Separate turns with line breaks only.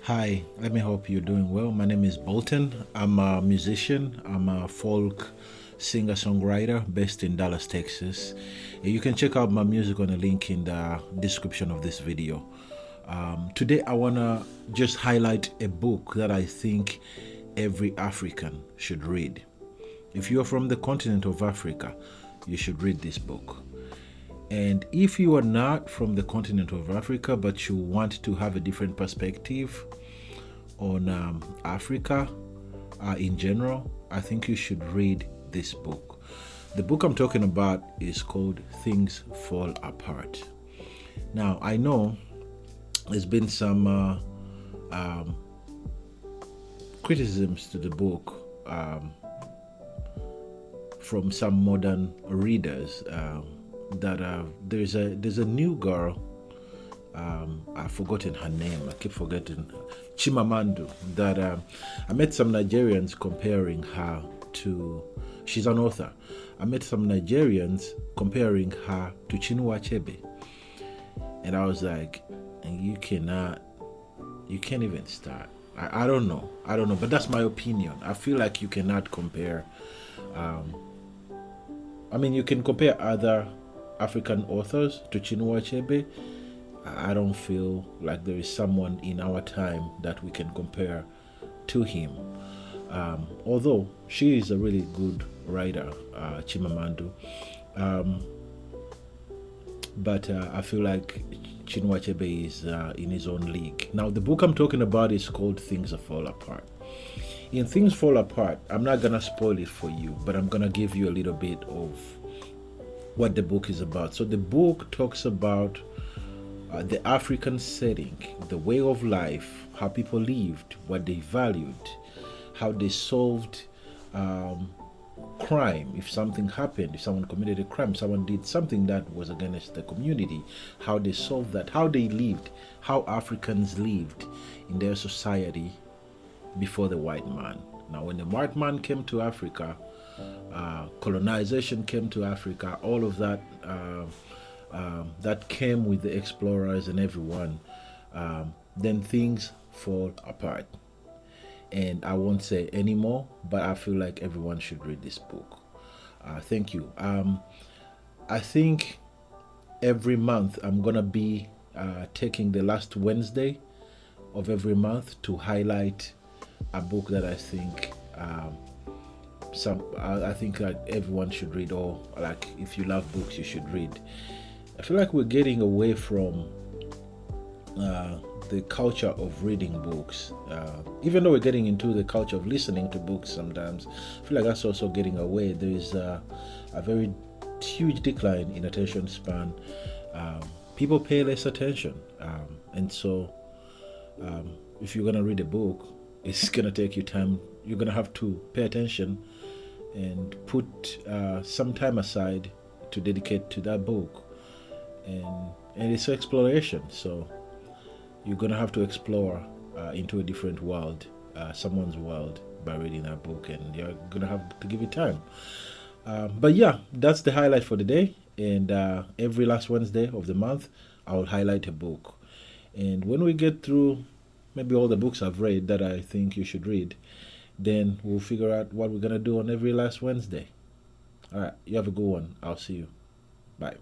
Hi, let me hope you're doing well. My name is Bolton. I'm a musician. I'm a folk singer-songwriter based in Dallas, Texas. You can check out my music on a link in the description of this video. Today, I want to just highlight a book that I think every African should read. If you're from the continent of Africa, you should read this book. And if you are not from the continent of Africa, but you want to have a different perspective on Africa in general, I think you should read this book. The book I'm talking about is called Things Fall Apart. Now, I know there's been some criticisms to the book from some modern readers. That there's a new girl. I've forgotten her name. I keep forgetting. Chimamandu. That I met some Nigerians comparing her to. She's an author. I met some Nigerians comparing her to Chinua Achebe, and I was like, you can't even start. I don't know, but that's my opinion. I feel like you cannot compare. You can compare other African authors to Chinua Achebe. I don't feel like there is someone in our time that we can compare to him. Although she is a really good writer, Chimamandu. But I feel like Chinua Achebe is in his own league. Now, the book I'm talking about is called Things Fall Apart. In Things Fall Apart, I'm not going to spoil it for you, but I'm going to give you a little bit of what the book is about. So the book talks about the African setting, the way of life, how people lived, what they valued, how they solved crime. If something happened, if someone committed a crime, someone did something that was against the community, how they solved that, how they lived, how Africans lived in their society before the white man. Now, when the white man came to Africa, colonization came to Africa, all of that that came with the explorers and everyone, then things fall apart. And I won't say anymore, but I feel like everyone should read this book. Thank you. I think every month I'm gonna be taking the last Wednesday of every month to highlight a book that I think I think like everyone should read, or like if you love books you should read. I feel like we're getting away from the culture of reading books, even though we're getting into the culture of listening to books sometimes. I feel like that's also getting away. There is a very huge decline in attention span. People pay less attention, and so if you're gonna read a book, it's gonna take you time. You're gonna have to pay attention and put some time aside to dedicate to that book, and it's exploration. So you're gonna have to explore into a different world, someone's world, by reading that book, and you're gonna have to give it time. But yeah, that's the highlight for the day. And every last Wednesday of the month, I'll highlight a book. And when we get through maybe all the books I've read that I think you should read, then we'll figure out what we're gonna do on every last Wednesday. All right, you have a good one. I'll see you. Bye.